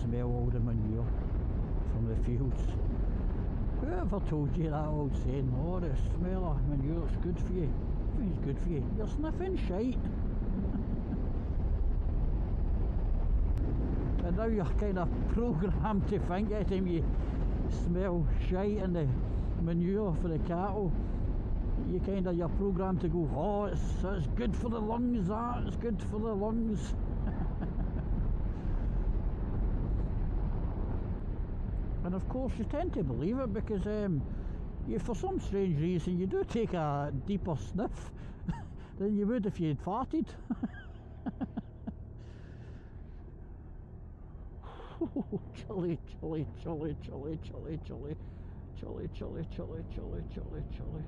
smell all the manure from the fields. Whoever told you that old saying, oh, the smell of manure is good for you? I think it's good for you. You're sniffing shite. And now you're kind of programmed to think every time you smell shite in the manure for the cattle, you're programmed to go, oh, it's good for the lungs, it's good for the lungs. And of course you tend to believe it because you, for some strange reason, you do take a deeper sniff than you would if you'd farted. Chilly, chilly, chilly, chilly, chilly, chilly, chilly, chilly, chilly, chilly, chilly, chilly.